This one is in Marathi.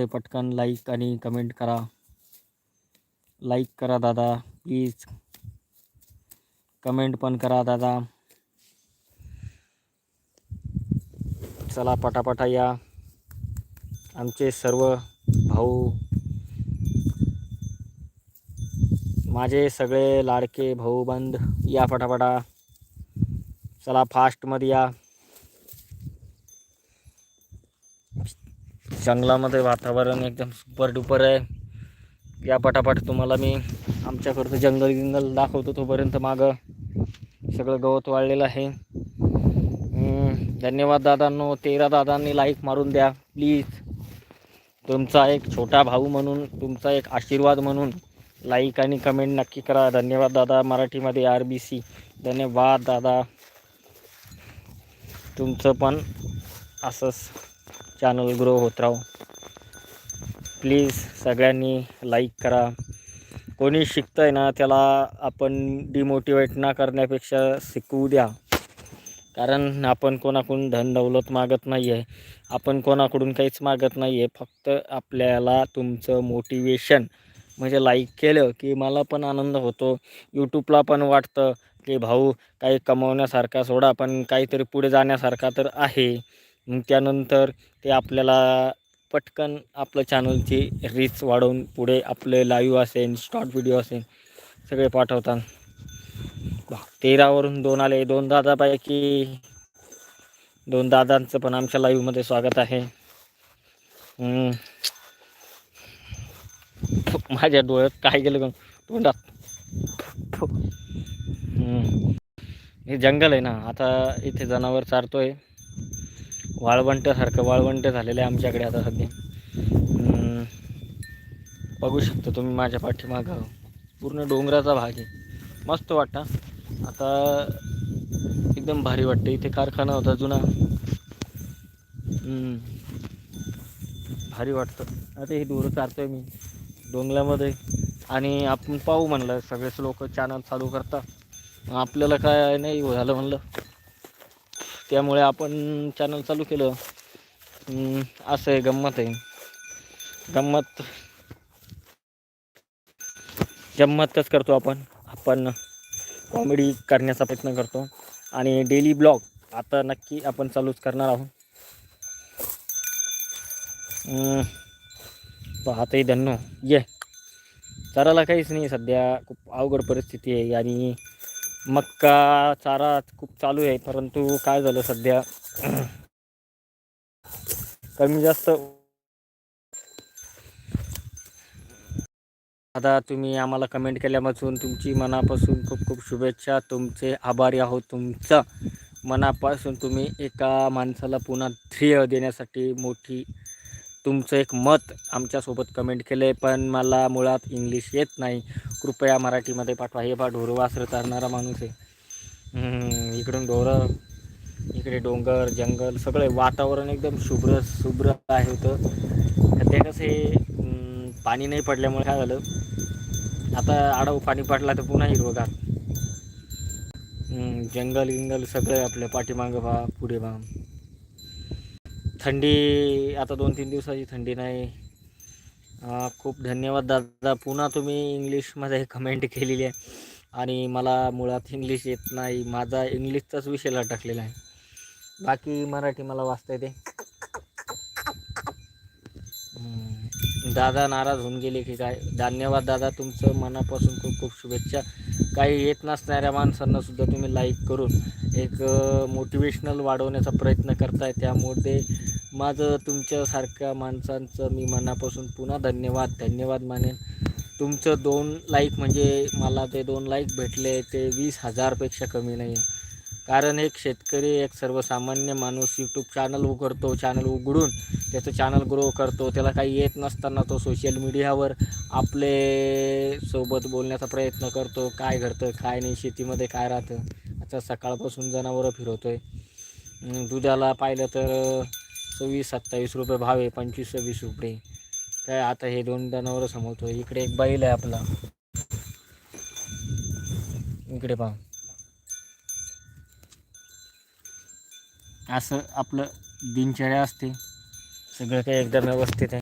पटकन लाईक आणि कमेंट करा. लाईक करा दादा प्लीज, कमेंट पण करा दादा. चला पटापटा या आमचे सर्व भाऊ, माझे सगळे लाडके भाऊबंद, या पटापटा. चला फास्टमध्ये या. जंगलामध्ये वातावरण एकदम सुपर डुपर आहे. या पटापट तुम्हाला मी आमच्याकडचं जंगल दाखवतो. तोपर्यंत मागं सगळं गवत वाळलेलं आहे. धन्यवाद दादांनो. 13 दादांनी लाईक मारून द्या प्लीज. तुमचा एक छोटा भाऊ म्हणून, तुमचा एक आशीर्वाद म्हणून लाईक आणि कमेंट नक्की करा. धन्यवाद दादा. मराठीमध्ये RBC. धन्यवाद दादा. तुमचं पण असंच चॅनल ग्रो होत राहो. प्लीज सगळ्यांनी लाईक करा. कोणी शिकतंय ना त्याला आपण डिमोटिवेट न करण्यापेक्षा शिकवू द्या. कारण आपण कोणाकडून धन दौलत मागत नाही आहे, आपण कोणाकडून काहीच मागत नाही आहे. फक्त आपल्याला तुमचं मोटिवेशन म्हणजे लाईक केलं की मला पण आनंद होतो. यूट्यूबला पण वाटतं की भाऊ काही कमवण्यासारखा सोडा पण काहीतरी पुढे जाण्यासारखा तर आहे. मग त्यानंतर ते आपल्याला पटकन आपलं चॅनलची रीच वाढवून पुढे आपले लाईव्ह असेल, शॉर्ट व्हिडिओ असेल सगळे पाठवतात. 13वरून 2 आले. 2 दादापैकी 2 दादांचं पण आमच्या लाईव्हमध्ये स्वागत आहे. माझ्या डोळ्यात काय गेलं का तोंडात. हे जंगल आहे ना, आता इथे जनावर चारतोय. वाळवंटासारखं वाळवंट झालेलं आहे आमच्याकडे आता सध्या. बघू शकता तुम्ही माझ्या पाठीमागं पूर्ण डोंगराचा भाग आहे. मस्त वाटतं आता, एकदम भारी वाटतं. इथे कारखाना होता जुना. भारी वाटतं. आता हे ढोरं चारतोय मी डोंगरामध्ये. आणि आपण पाहू म्हणलं, सगळेच लोक चॅनल चालू करतात, आपल्याला काय नाही झालं म्हणलं, त्यामुळे आपण चॅनल चालू केलं. असं आहे, गंमत आहे. गंमतच करतो आपण कॉमेडी करण्याचा प्रयत्न करतो. आणि डेली ब्लॉग आता नक्की आपण चालूच करणार आहोत. पाहतही धन्नो ये चाराला काहीच नाही सध्या, खूप अवघड परिस्थिती आहे. आणि मक्का चारा खूप चालू आहे, परंतु काय झालं सध्या कमी जास्त. आता तुम्ही आम्हाला कमेंट केल्यापासून तुमची मनापासून खूप खूप शुभेच्छा. तुमचे आभारी आहोत. तुमचं मनापासून तुम्ही एका माणसाला पुन्हा ध्येय देण्यासाठी मोठी तुमचं एक मत आमच्यासोबत कमेंट केले. पण मला मुळात इंग्लिश येत नाही, कृपया मराठीमध्ये पाठवा. हे ढोरं वासरं चालणारा माणूस आहे. इकडून ढोरं, इकडे डोंगर जंगल सगळे वातावरण एकदम शुभ्र आहे होतं. ते कसं हे पाणी नाही पडल्यामुळे काय झालं, आता आडव पाणी पडला तर पुन्हा हिरवगार. जंगल सगळं आपल्या पाठीमागं पहा, पुढे पहा. थंडी आता 2-3 दिवसाची थंडी नाही. खूप धन्यवाद दादा. पुन्हा तुम्ही इंग्लिशमध्ये कमेंट केलेली आहे. आणि मला मुळात इंग्लिश येत नाही, माझा इंग्लिशचाच विषय लटकलेला आहे. बाकी मराठी मला वाचता येते. दादा नाराज होऊन गेले की काय. धन्यवाद दादा, तुमचं मनापासून खूप खूप शुभेच्छा. काही येत नसणाऱ्या माणसांना सुद्धा तुम्ही लाईक करून एक मोटिवेशनल वाढवण्याचा प्रयत्न करताय, त्यामुळे माझं तुमच्यासारख्या माणसांचं मी मनापासून पुन्हा धन्यवाद मानेन. तुमचं 2 लाईक म्हणजे मला ते 2 लाईक भेटले ते 20,000पेक्षा कमी नाही आहे. कारण एक शेतकरी, एक सर्वसामान्य माणूस यूट्यूब चॅनल उघडतो, चॅनल उघडून त्याचं चॅनल ग्रो करतो. त्याला काही येत नसताना तो सोशल मीडियावर आपले सोबत बोलण्याचा प्रयत्न करतो, काय घडतं काय नाही, शेतीमध्ये काय राहतं. आता सकाळपासून जनावरं फिरवतो आहे. दुधाला पाहिलं तर 26-27 रुपये भाव आहे, 25-26 रुपये काय. आता हे 2 जनावरं समोरतो. इकडे एक बैल आहे आपला, इकडे पहा. असं आपलं दिनचर्या असते. सगळं काही एकदम व्यवस्थित आहे.